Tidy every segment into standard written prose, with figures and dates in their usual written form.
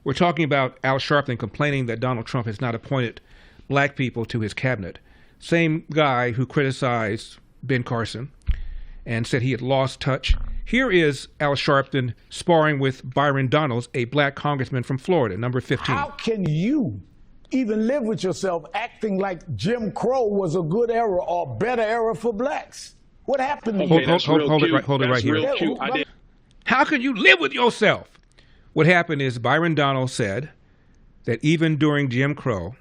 We're talking about Al Sharpton complaining that Donald Trump has not appointed black people to his cabinet. Same guy who criticized Ben Carson and said he had lost touch. Here is Al Sharpton sparring with Byron Donalds, a black congressman from Florida, number 15. How can you even live with yourself acting like Jim Crow was a good era or better era for blacks? What happened to you? Hold it right here. How can you live with yourself? What happened is Byron Donalds said that even during Jim Crow,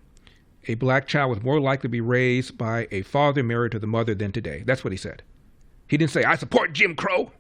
a black child was more likely to be raised by a father married to the mother than today. That's what he said. He didn't say, I support Jim Crow.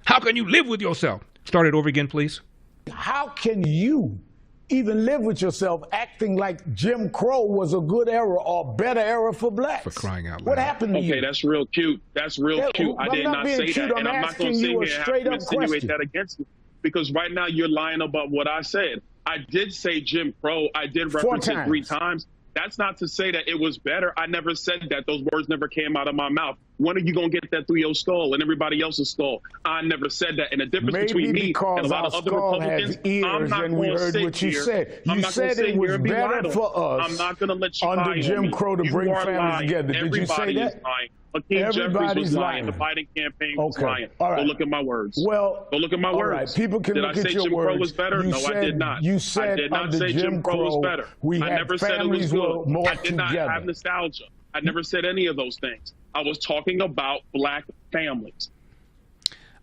How can you live with yourself? Start it over again, please. How can you even live with yourself acting like Jim Crow was a good era or better era for blacks? For crying out loud. What happened to you? Okay, that's real cute. That's real cute. I did not say that. And I'm not going to sit here and have to insinuate that against you. Because right now you're lying about what I said. I did say Jim Crow. I did reference it 3 times. That's not to say that it was better. I never said that. Those words never came out of my mouth. When are you going to get that through your skull and everybody else's skull? I never said that. And the difference between me and a lot of other Republicans, I'm not going to sit here. You said it was better for us I'm not going to let you under Jim Crow to bring families together. Did you say that? Is lying. Hakeem Jeffries was lying. The Biden campaign was lying. Go look at my words. Well, go look at my words. Right. People can look at your words. Did I say Jim Crow was better? No, I did not. You said I did not say Jim Crow was better. I never said it was good. I did not have nostalgia. I never said any of those things. I was talking about black families.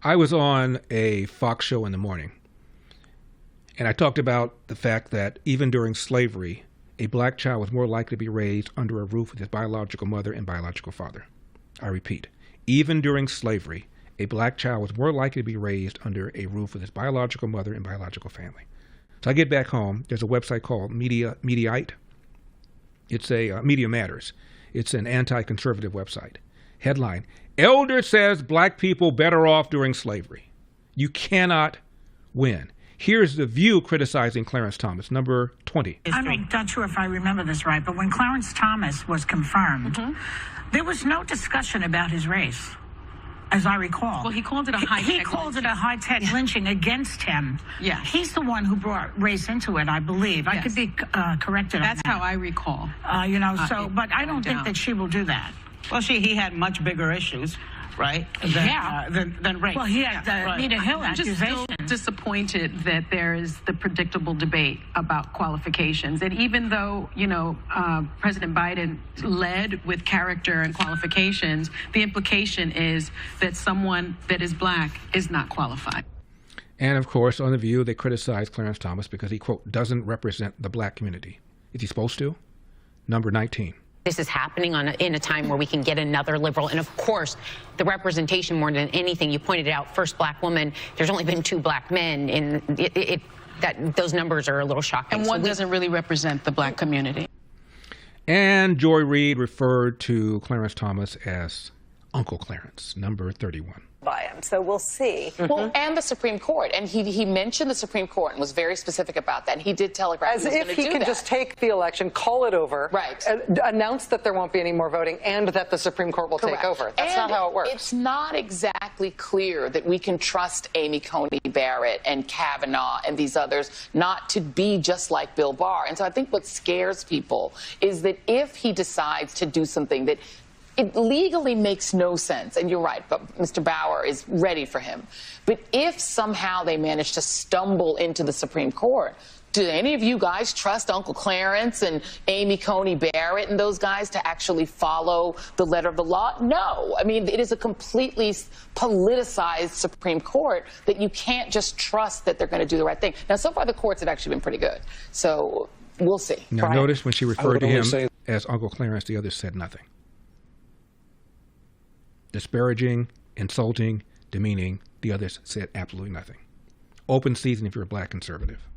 I was on a Fox show in the morning, and I talked about the fact that even during slavery, a black child was more likely to be raised under a roof with his biological mother and biological father. I repeat, even during slavery, a black child was more likely to be raised under a roof with his biological mother and biological family. So I get back home. There's a website called Mediaite. It's a Media Matters. It's an anti-conservative website. Headline, Elder says black people better off during slavery. You cannot win. Here's The View criticizing Clarence Thomas, number 20. I'm not sure if I remember this right, but when Clarence Thomas was confirmed, there was no discussion about his race, as I recall. Well, he called it a high-tech lynching. He called it a high-tech lynching against him. Yeah. He's the one who brought race into it, I believe. Yes. I could be corrected on that. That's how I recall. But I don't think that she will do that. Well, he had much bigger issues, right? Than race. Well, he had the Nita Hill I'm just accusation. still disappointed that there is the predictable debate about qualifications. And even though, President Biden led with character and qualifications, the implication is that someone that is black is not qualified. And of course, on The View, they criticize Clarence Thomas because he, quote, doesn't represent the black community. Is he supposed to? Number 19. This is happening in a time where we can get another liberal. And of course, the representation more than anything, you pointed out, first black woman, there's only been 2 black men. And those numbers are a little shocking. And one doesn't really represent the black community. And Joy Reid referred to Clarence Thomas as Uncle Clarence, number 31. By him, so we'll see. Well, and the Supreme Court, and he mentioned the Supreme Court and was very specific about that. And he did telegraph as if he can just take the election, call it over, right? Announce that there won't be any more voting, and that the Supreme Court will take over. That's not how it works. It's not exactly clear that we can trust Amy Coney Barrett and Kavanaugh and these others not to be just like Bill Barr. And so I think what scares people is that if he decides to do something that it legally makes no sense, and you're right, but Mr. Bauer is ready for him. But if somehow they manage to stumble into the Supreme Court, do any of you guys trust Uncle Clarence and Amy Coney Barrett and those guys to actually follow the letter of the law? No. I mean, it is a completely politicized Supreme Court that you can't just trust that they're going to do the right thing. Now, so far, the courts have actually been pretty good. So we'll see. Now, notice when she referred to him as Uncle Clarence, the others said nothing. Disparaging, insulting, demeaning, the others said absolutely nothing. Open season if you're a black conservative.